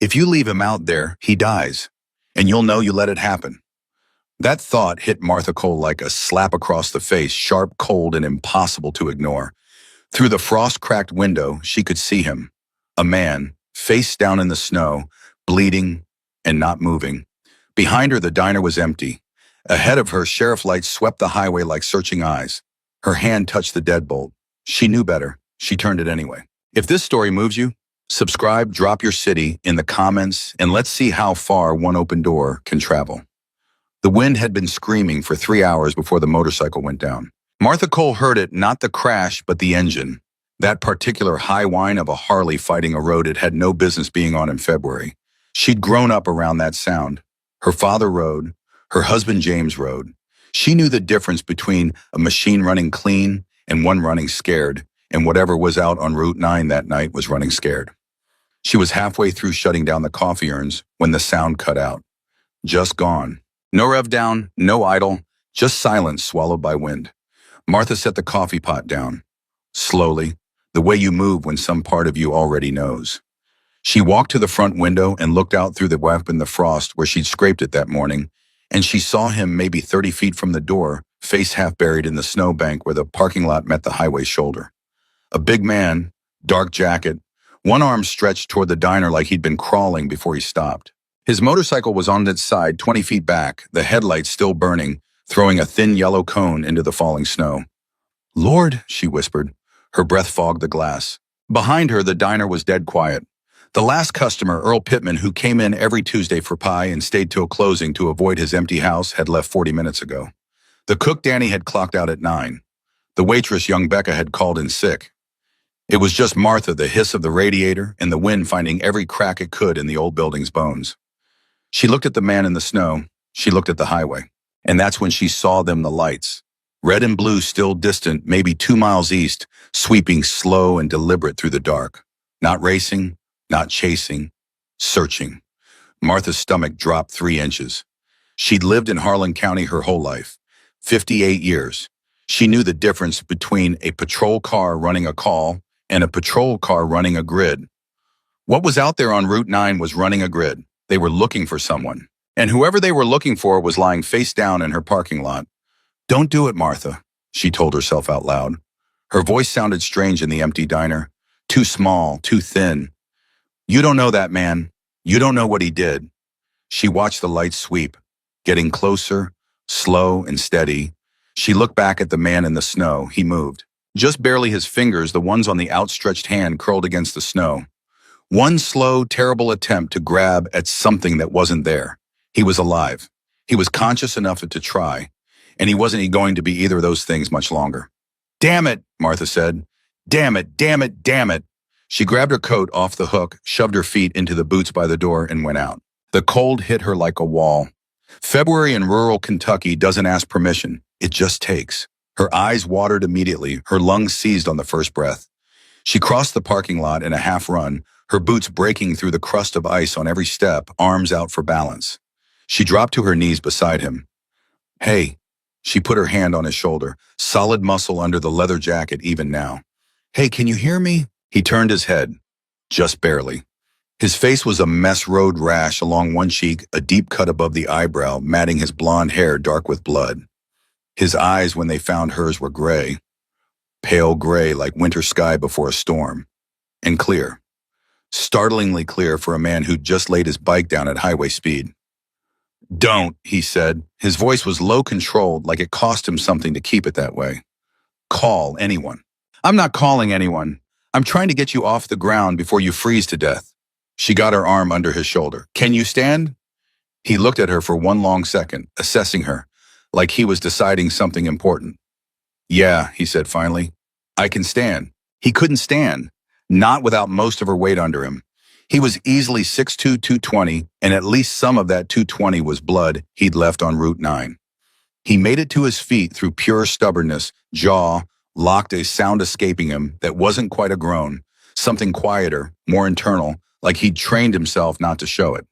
If you leave him out there, he dies, and you'll know you let it happen. That thought hit Martha Cole like a slap across the face, sharp, cold, and impossible to ignore. Through the frost-cracked window, she could see him, a man, face down in the snow, bleeding and not moving. Behind her, the diner was empty. Ahead of her, sheriff lights swept the highway like searching eyes. Her hand touched the deadbolt. She knew better. She turned it anyway. If this story moves you, subscribe, drop your city in the comments, and let's see how far one open door can travel. The wind had been screaming for 3 hours before the motorcycle went down. Martha Cole heard it, not the crash, but the engine. That particular high whine of a Harley fighting a road it had no business being on in February. She'd grown up around that sound. Her father rode. Her husband James rode. She knew the difference between a machine running clean and one running scared, and whatever was out on Route 9 that night was running scared. She was halfway through shutting down the coffee urns when the sound cut out. Just gone. No rev down, no idle, just silence swallowed by wind. Martha set the coffee pot down. Slowly, the way you move when some part of you already knows. She walked to the front window and looked out through the gap in the frost where she'd scraped it that morning, and she saw him maybe 30 feet from the door, face half buried in the snowbank where the parking lot met the highway shoulder. A big man, dark jacket, one arm stretched toward the diner like he'd been crawling before he stopped. His motorcycle was on its side 20 feet back, the headlights still burning, throwing a thin yellow cone into the falling snow. "Lord," she whispered. Her breath fogged the glass. Behind her, the diner was dead quiet. The last customer, Earl Pittman, who came in every Tuesday for pie and stayed till closing to avoid his empty house, had left 40 minutes ago. The cook, Danny, had clocked out at 9. The waitress, young Becca, had called in sick. It was just Martha, the hiss of the radiator, and the wind finding every crack it could in the old building's bones. She looked at the man in the snow. She looked at the highway. And that's when she saw them, the lights. Red and blue, still distant, maybe 2 miles east, sweeping slow and deliberate through the dark. Not racing, not chasing, searching. Martha's stomach dropped 3 inches. She'd lived in Harlan County her whole life, 58 years. She knew the difference between a patrol car running a call and a patrol car running a grid. What was out there on Route 9 was running a grid. They were looking for someone. And whoever they were looking for was lying face down in her parking lot. "Don't do it, Martha," she told herself out loud. Her voice sounded strange in the empty diner. Too small, too thin. "You don't know that man. You don't know what he did." She watched the lights sweep, getting closer, slow and steady. She looked back at the man in the snow. He moved. Just barely his fingers, the ones on the outstretched hand, curled against the snow. One slow, terrible attempt to grab at something that wasn't there. He was alive. He was conscious enough to try, and he wasn't going to be either of those things much longer. "Damn it," Martha said. "Damn it, damn it, damn it." She grabbed her coat off the hook, shoved her feet into the boots by the door, and went out. The cold hit her like a wall. February in rural Kentucky doesn't ask permission. It just takes. Her eyes watered immediately, her lungs seized on the first breath. She crossed the parking lot in a half run, her boots breaking through the crust of ice on every step, arms out for balance. She dropped to her knees beside him. "Hey," she put her hand on his shoulder, solid muscle under the leather jacket even now. "Hey, can you hear me?" He turned his head, just barely. His face was a mess road rash along one cheek, a deep cut above the eyebrow, matting his blonde hair dark with blood. His eyes, when they found hers, were gray, pale gray like winter sky before a storm, and clear, startlingly clear for a man who'd just laid his bike down at highway speed. "Don't," he said. His voice was low controlled, like it cost him something to keep it that way. "Call anyone." "I'm not calling anyone. I'm trying to get you off the ground before you freeze to death." She got her arm under his shoulder. "Can you stand?" He looked at her for one long second, assessing her, like he was deciding something important. "Yeah," he said finally. "I can stand." He couldn't stand, not without most of her weight under him. He was easily 6'2", 220, and at least some of that 220 was blood he'd left on Route 9. He made it to his feet through pure stubbornness, jaw locked, a sound escaping him that wasn't quite a groan, something quieter, more internal, like he'd trained himself not to show it.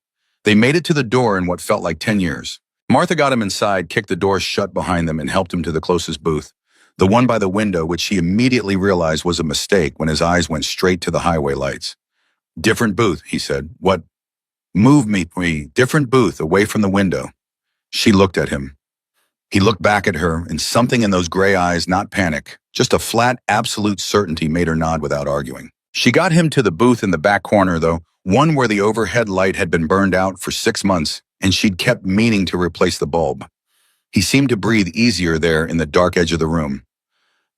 They made it to the door in what felt like 10 years. Martha got him inside, kicked the door shut behind them, and helped him to the closest booth, the one by the window, which she immediately realized was a mistake when his eyes went straight to the highway lights. "Different booth," he said. "What?" Move me, different booth, away from the window. She looked at him. He looked back at her, and something in those gray eyes, not panic, just a flat, absolute certainty made her nod without arguing. She got him to the booth in the back corner, though, one where the overhead light had been burned out for 6 months, and she'd kept meaning to replace the bulb. He seemed to breathe easier there in the dark edge of the room.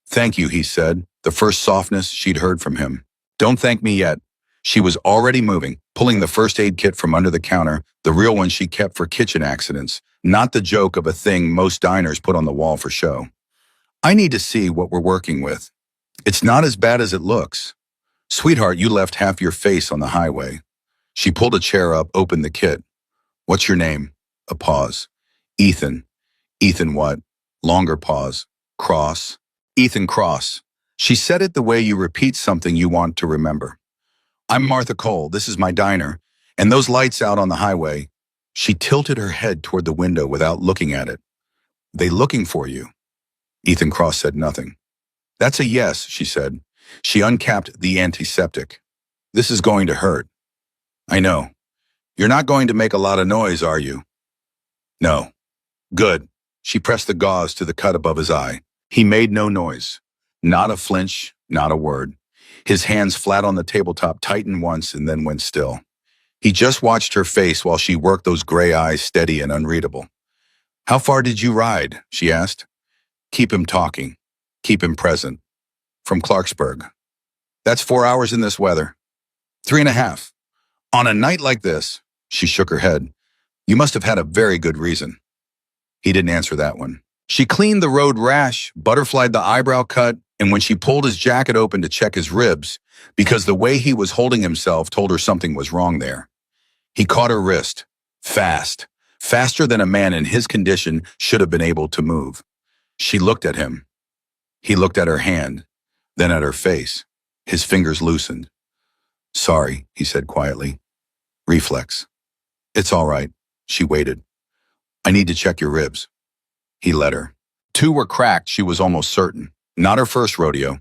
Thank you, he said, the first softness she'd heard from him. Don't thank me yet. She was already moving, pulling the first aid kit from under the counter, the real one she kept for kitchen accidents, not the joke of a thing most diners put on the wall for show. I need to see what we're working with. It's not as bad as it looks. Sweetheart, you left half your face on the highway. She pulled a chair up, opened the kit. What's your name? A pause. Ethan. Ethan what? Longer pause. Cross. Ethan Cross. She said it the way you repeat something you want to remember. I'm Martha Cole. This is my diner. And those lights out on the highway. She tilted her head toward the window without looking at it. They looking for you? Ethan Cross said nothing. That's a yes, she said. She uncapped the antiseptic. This is going to hurt. I know. You're not going to make a lot of noise, are you? No. Good. She pressed the gauze to the cut above his eye. He made no noise. Not a flinch, not a word. His hands flat on the tabletop tightened once and then went still. He just watched her face while she worked those gray eyes steady and unreadable. How far did you ride? She asked. Keep him talking. Keep him present. From Clarksburg. That's 4 hours in this weather. 3.5. On a night like this, she shook her head. You must have had a very good reason. He didn't answer that one. She cleaned the road rash, butterflied the eyebrow cut, and when she pulled his jacket open to check his ribs, because the way he was holding himself told her something was wrong there. He caught her wrist. Fast. Faster than a man in his condition should have been able to move. She looked at him. He looked at her hand, then at her face. His fingers loosened. Sorry, he said quietly. Reflex. It's all right. She waited. I need to check your ribs. He let her. 2 were cracked, she was almost certain. Not her first rodeo.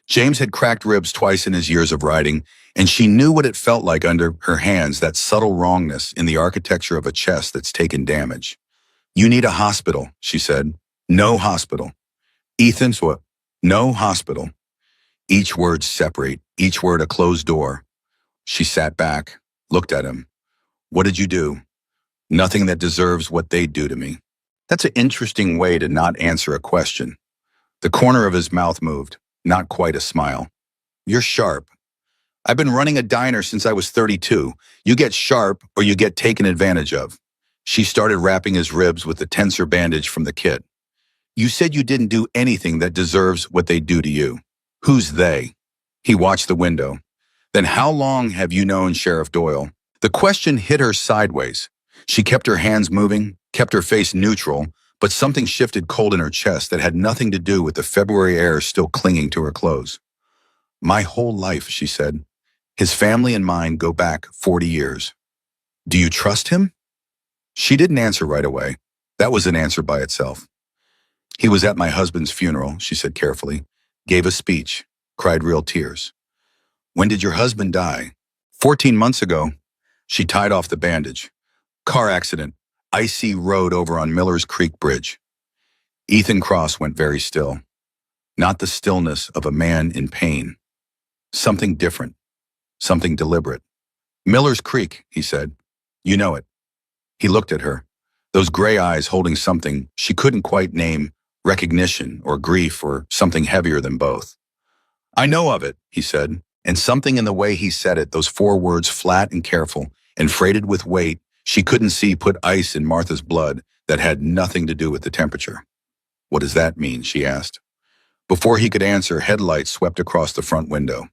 James had cracked ribs twice in his years of riding, and she knew what it felt like under her hands, that subtle wrongness in the architecture of a chest that's taken damage. You need a hospital, she said. No hospital. Ethan's what? No hospital. Each word separate, each word a closed door. She sat back, looked at him. What did you do? Nothing that deserves what they do to me. That's an interesting way to not answer a question. The corner of his mouth moved, not quite a smile. You're sharp. I've been running a diner since I was 32. You get sharp or you get taken advantage of. She started wrapping his ribs with the tensor bandage from the kit. You said you didn't do anything that deserves what they do to you. Who's they? He watched the window. Then how long have you known Sheriff Doyle? The question hit her sideways. She kept her hands moving, kept her face neutral, but something shifted cold in her chest that had nothing to do with the February air still clinging to her clothes. My whole life, she said. His family and mine go back 40 years. Do you trust him? She didn't answer right away. That was an answer by itself. He was at my husband's funeral, she said carefully. Gave a speech, cried real tears. When did your husband die? 14 months ago. She tied off the bandage. Car accident. Icy road over on Miller's Creek Bridge. Ethan Cross went very still. Not the stillness of a man in pain. Something different. Something deliberate. Miller's Creek, he said. You know it. He looked at her. Those gray eyes holding something she couldn't quite name, recognition or grief or something heavier than both. I know of it, he said, and something in the way he said it, those 4 words flat and careful and freighted with weight, she couldn't see put ice in Martha's blood that had nothing to do with the temperature. What does that mean, she asked. Before he could answer, headlights swept across the front window.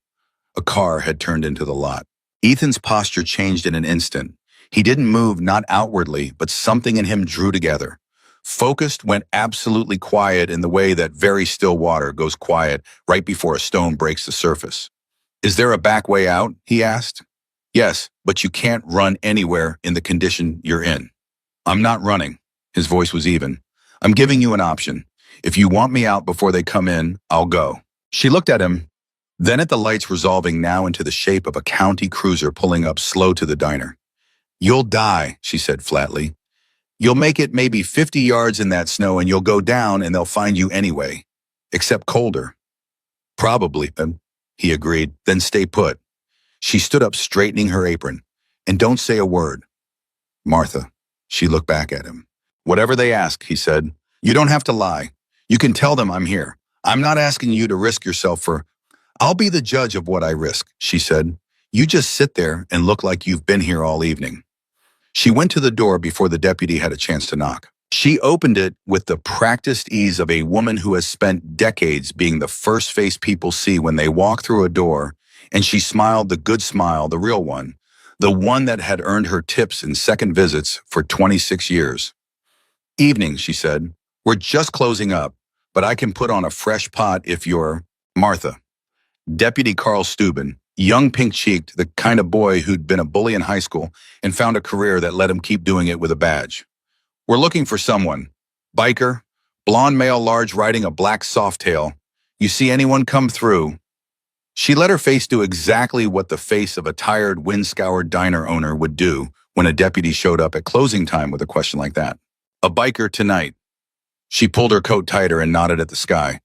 A car had turned into the lot. Ethan's posture changed in an instant. He didn't move, not outwardly, but something in him drew together. Focused, went absolutely quiet in the way that very still water goes quiet right before a stone breaks the surface. Is there a back way out? He asked. Yes, but you can't run anywhere in the condition you're in. I'm not running. His voice was even. I'm giving you an option. If you want me out before they come in, I'll go. She looked at him, then at the lights resolving now into the shape of a county cruiser pulling up slow to the diner. You'll die, she said flatly. You'll make it maybe 50 yards in that snow and you'll go down and they'll find you anyway. Except colder. Probably, he agreed. Then stay put. She stood up, straightening her apron. And don't say a word. Martha. She looked back at him. Whatever they ask, he said. You don't have to lie. You can tell them I'm here. I'm not asking you to risk yourself for... I'll be the judge of what I risk, she said. You just sit there and look like you've been here all evening. She went to the door before the deputy had a chance to knock. She opened it with the practiced ease of a woman who has spent decades being the first face people see when they walk through a door, and she smiled the good smile, the real one, the one that had earned her tips and second visits for 26 years. Evening, she said. We're just closing up, but I can put on a fresh pot if you're... Martha. Deputy Carl Steuben, young pink-cheeked, the kind of boy who'd been a bully in high school and found a career that let him keep doing it with a badge. We're looking for someone. Biker, blonde male large riding a black softail. You see anyone come through? She let her face do exactly what the face of a tired, wind-scoured diner owner would do when a deputy showed up at closing time with a question like that. A biker tonight. She pulled her coat tighter and nodded at the sky.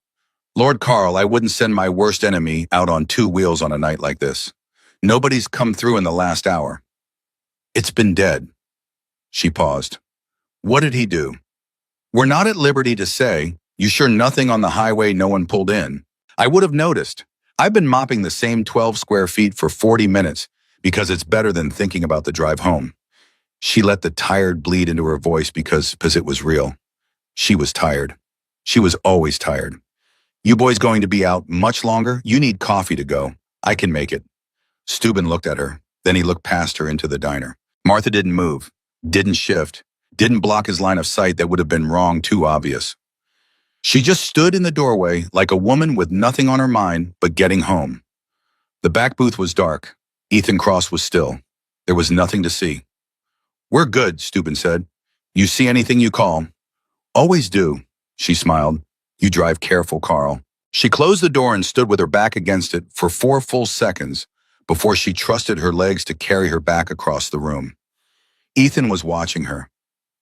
Lord Carl, I wouldn't send my worst enemy out on two wheels on a night like this. Nobody's come through in the last hour. It's been dead. She paused. What did he do? We're not at liberty to say. You sure nothing on the highway no one pulled in? I would have noticed. I've been mopping the same 12 square feet for 40 minutes because it's better than thinking about the drive home. She let the tired bleed into her voice because it was real. She was tired. She was always tired. You boys going to be out much longer? You need coffee to go. I can make it. Steuben looked at her. Then he looked past her into the diner. Martha didn't move, didn't shift, didn't block his line of sight that would have been wrong too obvious. She just stood in the doorway like a woman with nothing on her mind but getting home. The back booth was dark. Ethan Cross was still. There was nothing to see. We're good, Steuben said. You see anything you call. Always do, she smiled. You drive careful, Carl. She closed the door and stood with her back against it for 4 full seconds before she trusted her legs to carry her back across the room. Ethan was watching her.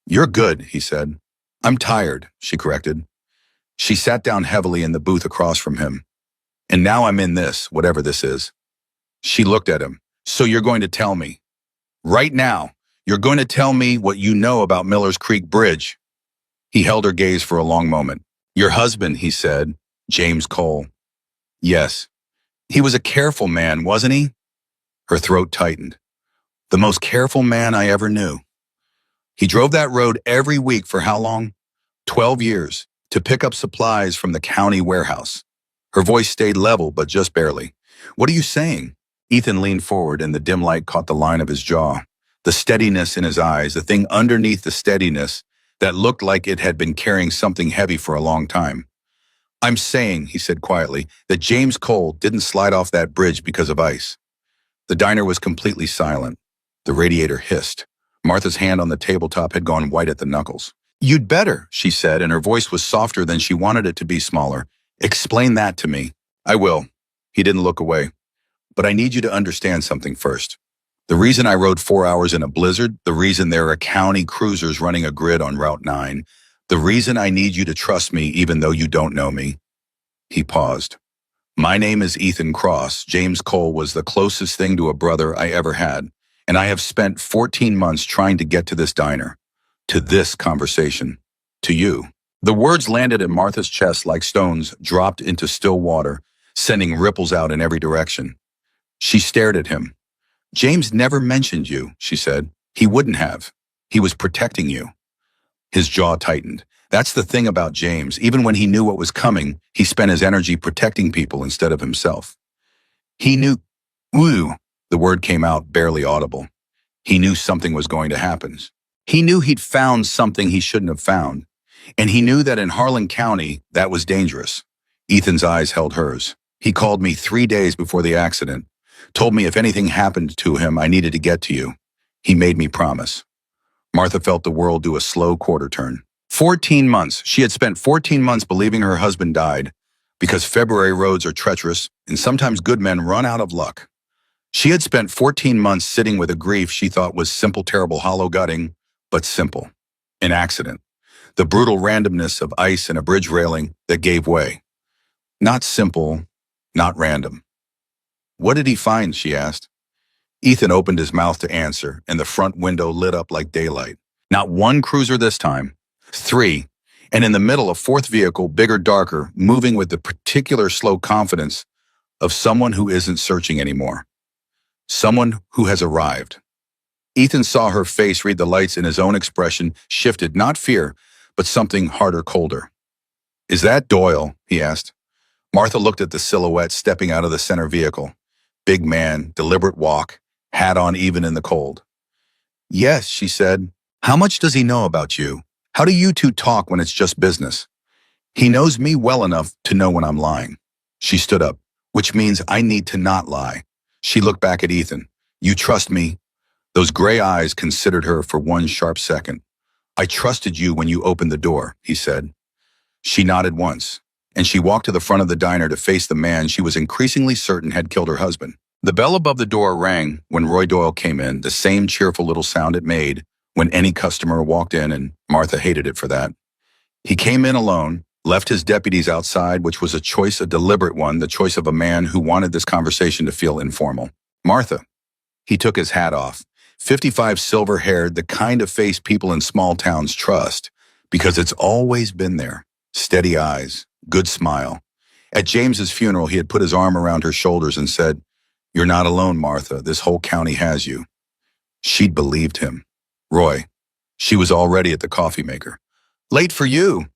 You're good, he said. I'm tired, she corrected. She sat down heavily in the booth across from him. And now I'm in this, whatever this is. She looked at him. So you're going to tell me. Right now, you're going to tell me what you know about Miller's Creek Bridge. He held her gaze for a long moment. Your husband, he said, James Cole. Yes. He was a careful man, wasn't he? Her throat tightened. The most careful man I ever knew. He drove that road every week for how long? 12 years, to pick up supplies from the county warehouse. Her voice stayed level, but just barely. What are you saying? Ethan leaned forward and the dim light caught the line of his jaw. The steadiness in his eyes, the thing underneath the steadiness that looked like it had been carrying something heavy for a long time. I'm saying, he said quietly, that James Cole didn't slide off that bridge because of ice. The diner was completely silent. The radiator hissed. Martha's hand on the tabletop had gone white at the knuckles. You'd better, she said, and her voice was softer than she wanted it to be smaller. Explain that to me. I will. He didn't look away. But I need you to understand something first. The reason I rode 4 hours in a blizzard, the reason there are county cruisers running a grid on Route 9, the reason I need you to trust me even though you don't know me. He paused. My name is Ethan Cross. James Cole was the closest thing to a brother I ever had, and I have spent 14 months trying to get to this diner, to this conversation, to you. The words landed in Martha's chest like stones dropped into still water, sending ripples out in every direction. She stared at him. James never mentioned you, she said. He wouldn't have. He was protecting you. His jaw tightened. That's the thing about James. Even when he knew what was coming, he spent his energy protecting people instead of himself. He knew, woo, the word came out barely audible. He knew something was going to happen. He knew he'd found something he shouldn't have found. And he knew that in Harlan County, that was dangerous. Ethan's eyes held hers. He called me 3 days before the accident, told me if anything happened to him, I needed to get to you. He made me promise. Martha felt the world do a slow quarter turn. 14 months. She had spent 14 months believing her husband died because February roads are treacherous and sometimes good men run out of luck. She had spent 14 months sitting with a grief she thought was simple, terrible, hollow gutting, but simple. An accident. The brutal randomness of ice and a bridge railing that gave way. Not simple, not random. What did he find, she asked. Ethan opened his mouth to answer, and the front window lit up like daylight. Not one cruiser this time. Three. And in the middle, a fourth vehicle, bigger, darker, moving with the particular slow confidence of someone who isn't searching anymore. Someone who has arrived. Ethan saw her face read the lights, and his own expression shifted, not fear, but something harder, colder. Is that Doyle? He asked. Martha looked at the silhouette stepping out of the center vehicle. Big man, deliberate walk, hat on even in the cold. Yes, she said. How much does he know about you? How do you two talk when it's just business? He knows me well enough to know when I'm lying. She stood up, which means I need to not lie. She looked back at Ethan. You trust me? Those gray eyes considered her for one sharp second. I trusted you when you opened the door, he said. She nodded once, and she walked to the front of the diner to face the man she was increasingly certain had killed her husband. The bell above the door rang when Roy Doyle came in, the same cheerful little sound it made when any customer walked in, and Martha hated it for that. He came in alone, left his deputies outside, which was a choice, a deliberate one, the choice of a man who wanted this conversation to feel informal. Martha. He took his hat off. 55, silver-haired, the kind of face people in small towns trust, because it's always been there. Steady eyes, good smile. At James's funeral, he had put his arm around her shoulders and said, You're not alone, Martha. This whole county has you. She'd believed him. Roy. She was already at the coffee maker. Late for you.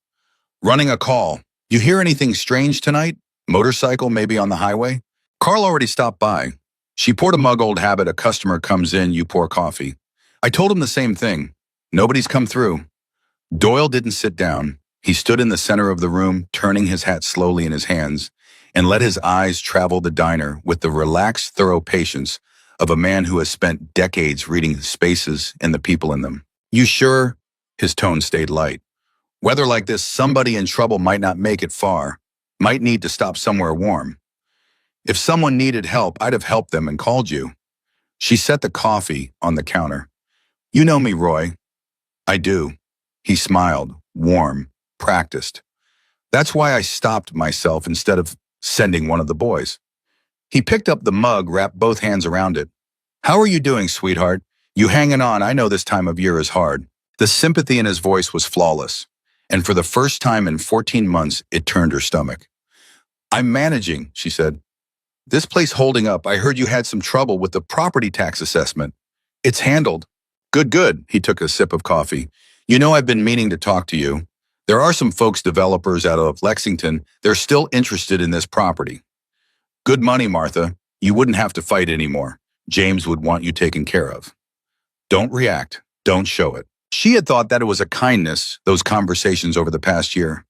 Running a call. You hear anything strange tonight? Motorcycle maybe on the highway? Carl already stopped by. She poured a mug, old habit. A customer comes in, you pour coffee. I told him the same thing. Nobody's come through. Doyle didn't sit down. He stood in the center of the room, turning his hat slowly in his hands, and let his eyes travel the diner with the relaxed, thorough patience of a man who has spent decades reading spaces and the people in them. You sure? His tone stayed light. Weather like this, somebody in trouble might not make it far, might need to stop somewhere warm. If someone needed help, I'd have helped them and called you. She set the coffee on the counter. You know me, Roy. I do. He smiled, warm, practiced. That's why I stopped myself instead of sending one of the boys. He picked up the mug, wrapped both hands around it. How are you doing, sweetheart? You hanging on? I know this time of year is hard. The sympathy in his voice was flawless, and for the first time in 14 months, it turned her stomach. I'm managing, she said. This place holding up. I heard you had some trouble with the property tax assessment. It's handled. Good, good. He took a sip of coffee. You know, I've been meaning to talk to you. There are some folks, developers out of Lexington. They're still interested in this property. Good money, Martha. You wouldn't have to fight anymore. James would want you taken care of. Don't react. Don't show it. She had thought that it was a kindness, those conversations over the past year.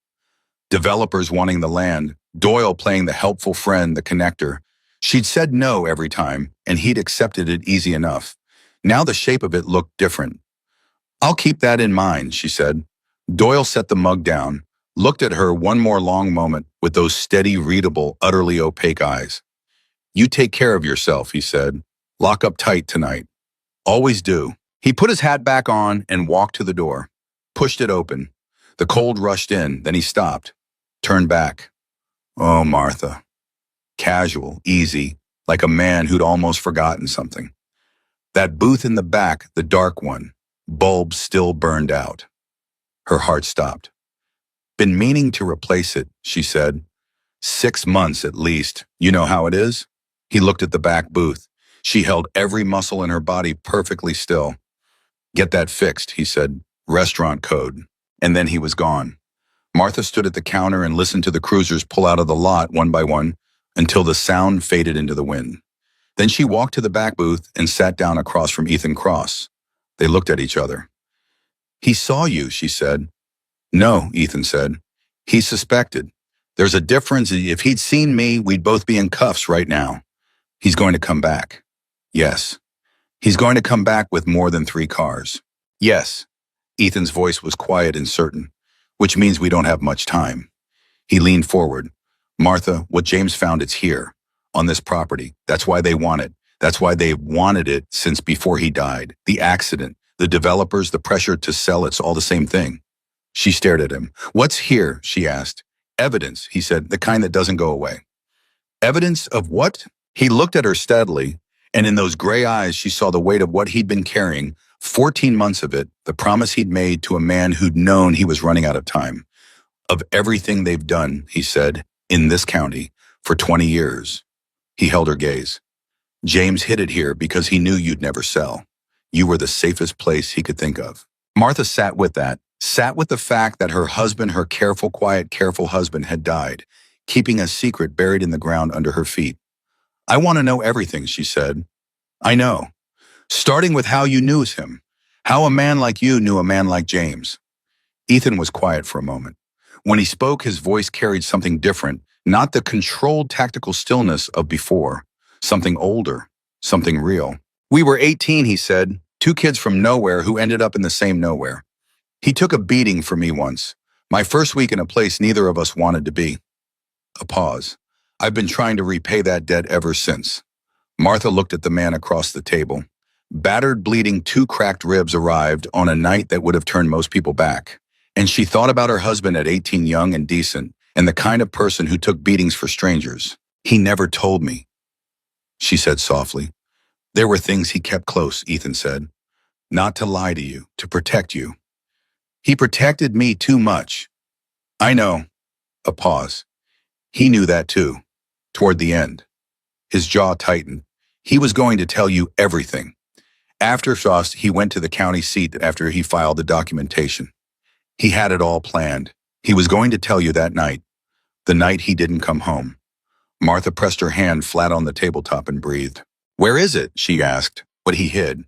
Developers wanting the land, Doyle playing the helpful friend, the connector. She'd said no every time, and he'd accepted it easy enough. Now the shape of it looked different. I'll keep that in mind, she said. Doyle set the mug down, looked at her one more long moment with those steady, readable, utterly opaque eyes. You take care of yourself, he said. Lock up tight tonight. Always do. He put his hat back on and walked to the door, pushed it open. The cold rushed in, then he stopped, turned back. Oh, Martha. Casual, easy, like a man who'd almost forgotten something. That booth in the back, the dark one, bulb still burned out. Her heart stopped. Been meaning to replace it, she said. 6 months at least. You know how it is? He looked at the back booth. She held every muscle in her body perfectly still. Get that fixed, he said. Restaurant code. And then he was gone. Martha stood at the counter and listened to the cruisers pull out of the lot one by one until the sound faded into the wind. Then she walked to the back booth and sat down across from Ethan Cross. They looked at each other. He saw you, she said. No, Ethan said. He suspected. There's a difference. If he'd seen me, we'd both be in cuffs right now. He's going to come back. Yes. He's going to come back with more than 3 cars. Yes. Ethan's voice was quiet and certain, which means we don't have much time. He leaned forward. Martha, what James found, it's here, on this property. That's why they want it. That's why they've wanted it since before he died. The accident, the developers, the pressure to sell, it's all the same thing. She stared at him. What's here? She asked. Evidence, he said, the kind that doesn't go away. Evidence of what? He looked at her steadily, and in those gray eyes she saw the weight of what he'd been carrying, 14 months of it, the promise he'd made to a man who'd known he was running out of time. Of everything they've done, he said, in this county, for 20 years. He held her gaze. James hid it here because he knew you'd never sell. You were the safest place he could think of. Martha sat with that, sat with the fact that her husband, her careful, quiet, careful husband, had died, keeping a secret buried in the ground under her feet. I want to know everything, she said. I know. Starting with how you knew him, how a man like you knew a man like James. Ethan was quiet for a moment. When he spoke, his voice carried something different, not the controlled tactical stillness of before, something older, something real. We were 18, he said, two kids from nowhere who ended up in the same nowhere. He took a beating for me once, my first week in a place neither of us wanted to be. A pause. I've been trying to repay that debt ever since. Martha looked at the man across the table. Battered, bleeding, two cracked ribs arrived on a night that would have turned most people back. And she thought about her husband at 18, young and decent, and the kind of person who took beatings for strangers. He never told me, she said softly. There were things he kept close, Ethan said. Not to lie to you, to protect you. He protected me too much. I know. A pause. He knew that too. Toward the end. His jaw tightened. He was going to tell you everything. After Frost, he went to the county seat after he filed the documentation. He had it all planned. He was going to tell you that night, the night he didn't come home. Martha pressed her hand flat on the tabletop and breathed. Where is it? She asked, what he hid.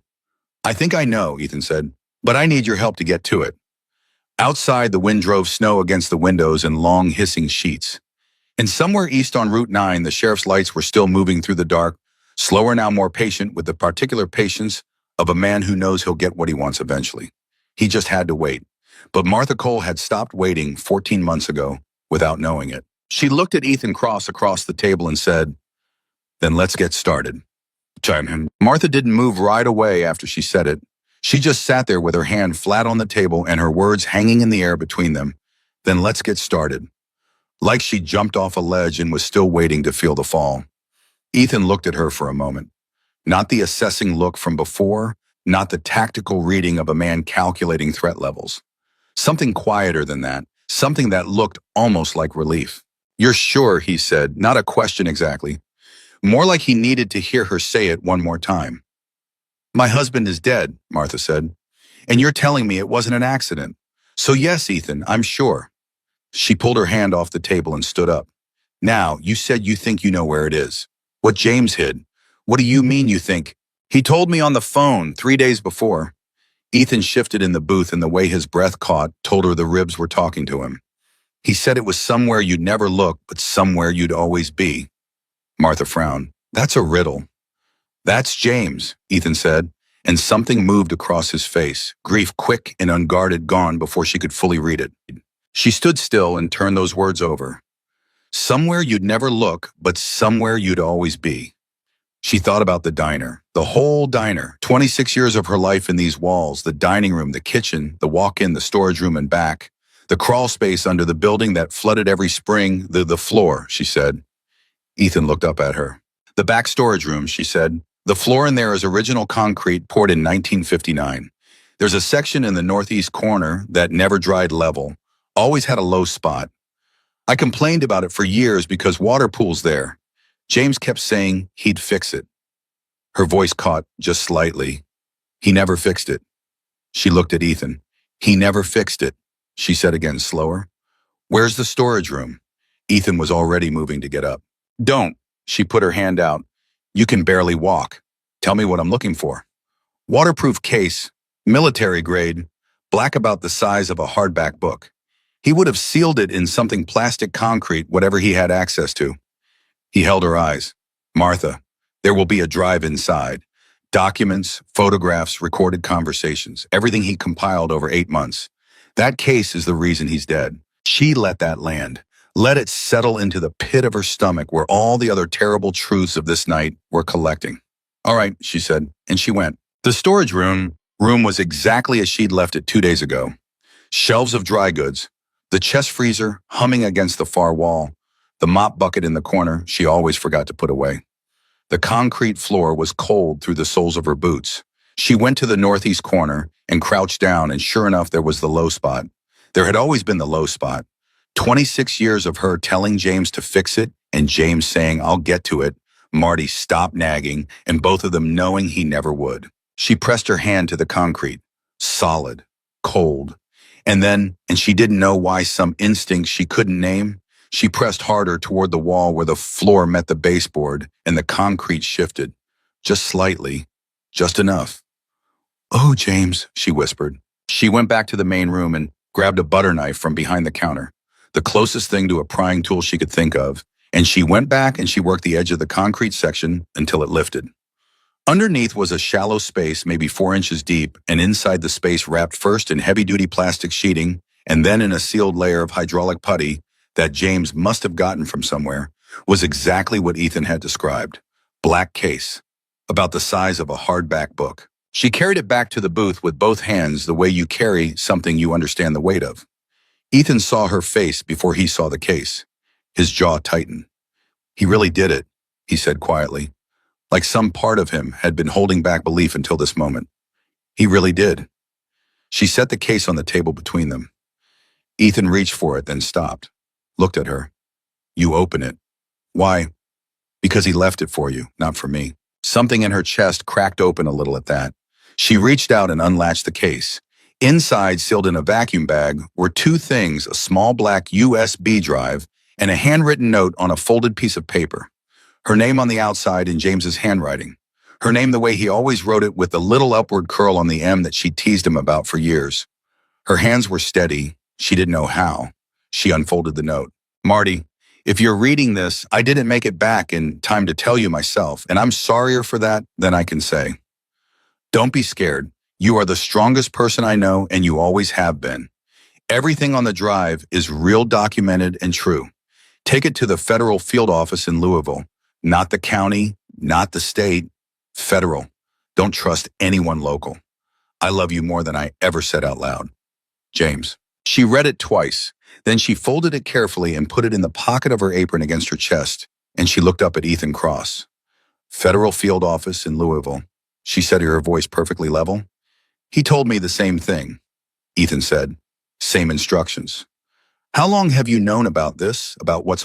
I think I know, Ethan said, but I need your help to get to it. Outside, the wind drove snow against the windows in long hissing sheets. And somewhere east on Route 9, the sheriff's lights were still moving through the dark, slower now, more patient, with the particular patience of a man who knows he'll get what he wants eventually. He just had to wait. But Martha Cole had stopped waiting 14 months ago without knowing it. She looked at Ethan Cross across the table and said, then let's get started. Martha didn't move right away after she said it. She just sat there with her hand flat on the table and her words hanging in the air between them. Then let's get started. Like she jumped off a ledge and was still waiting to feel the fall. Ethan looked at her for a moment. Not the assessing look from before, not the tactical reading of a man calculating threat levels. Something quieter than that, something that looked almost like relief. You're sure, he said, not a question exactly. More like he needed to hear her say it one more time. My husband is dead, Martha said, and you're telling me it wasn't an accident. So yes, Ethan, I'm sure. She pulled her hand off the table and stood up. Now, you said you think you know where it is. What James hid. What do you mean you think? He told me on the phone 3 days before. Ethan shifted in the booth and the way his breath caught told her the ribs were talking to him. He said it was somewhere you'd never look, but somewhere you'd always be. Martha frowned. That's a riddle. That's James, Ethan said, and something moved across his face, grief quick and unguarded gone before she could fully read it. She stood still and turned those words over. Somewhere you'd never look, but somewhere you'd always be. She thought about the diner, the whole diner, 26 years of her life in these walls, the dining room, the kitchen, the walk-in, the storage room and back, the crawl space under the building that flooded every spring, the floor, she said. Ethan looked up at her. The back storage room, she said. The floor in there is original concrete poured in 1959. There's a section in the northeast corner that never dried level, always had a low spot. I complained about it for years because water pools there. James kept saying he'd fix it. Her voice caught just slightly. He never fixed it. She looked at Ethan. He never fixed it, she said again slower. Where's the storage room? Ethan was already moving to get up. Don't, she put her hand out. You can barely walk. Tell me what I'm looking for. Waterproof case, military grade, black about the size of a hardback book. He would have sealed it in something plastic concrete, whatever he had access to. He held her eyes. Martha, there will be a drive inside. Documents, photographs, recorded conversations, everything he compiled over 8 months. That case is the reason he's dead. She let that land. Let it settle into the pit of her stomach where all the other terrible truths of this night were collecting. All right, she said, and she went. The storage room was exactly as she'd left it 2 days ago. Shelves of dry goods, the chest freezer humming against the far wall, the mop bucket in the corner she always forgot to put away. The concrete floor was cold through the soles of her boots. She went to the northeast corner and crouched down, and sure enough, there was the low spot. There had always been the low spot. 26 years of her telling James to fix it and James saying, "I'll get to it." Marty stopped nagging, and both of them knowing he never would. She pressed her hand to the concrete. Solid. Cold. And she didn't know why, some instinct she couldn't name. She pressed harder toward the wall where the floor met the baseboard, and the concrete shifted. Just slightly. Just enough. "Oh, James," she whispered. She went back to the main room and grabbed a butter knife from behind the counter, the closest thing to a prying tool she could think of, and she went back and she worked the edge of the concrete section until it lifted. Underneath was a shallow space, maybe 4 inches deep, and inside the space, wrapped first in heavy-duty plastic sheeting and then in a sealed layer of hydraulic putty that James must have gotten from somewhere, was exactly what Ethan had described. Black case, about the size of a hardback book. She carried it back to the booth with both hands, the way you carry something you understand the weight of. Ethan saw her face before he saw the case. His jaw tightened. "He really did it," he said quietly, like some part of him had been holding back belief until this moment. "He really did." She set the case on the table between them. Ethan reached for it, then stopped, looked at her. "You open it." "Why?" "Because he left it for you, not for me." Something in her chest cracked open a little at that. She reached out and unlatched the case. Inside, sealed in a vacuum bag, were 2 things: a small black USB drive and a handwritten note on a folded piece of paper. Her name on the outside in James's handwriting. Her name the way he always wrote it, with the little upward curl on the M that she teased him about for years. Her hands were steady. She didn't know how. She unfolded the note. "Marty, if you're reading this, I didn't make it back in time to tell you myself, and I'm sorrier for that than I can say. Don't be scared. You are the strongest person I know, and you always have been. Everything on the drive is real, documented, and true. Take it to the federal field office in Louisville. Not the county, not the state. Federal. Don't trust anyone local. I love you more than I ever said out loud. James." She read it twice. Then she folded it carefully and put it in the pocket of her apron against her chest, and she looked up at Ethan Cross. "Federal field office in Louisville," she said, her voice perfectly level. "He told me the same thing," Ethan said. "Same instructions. How long have you known about this, about what's on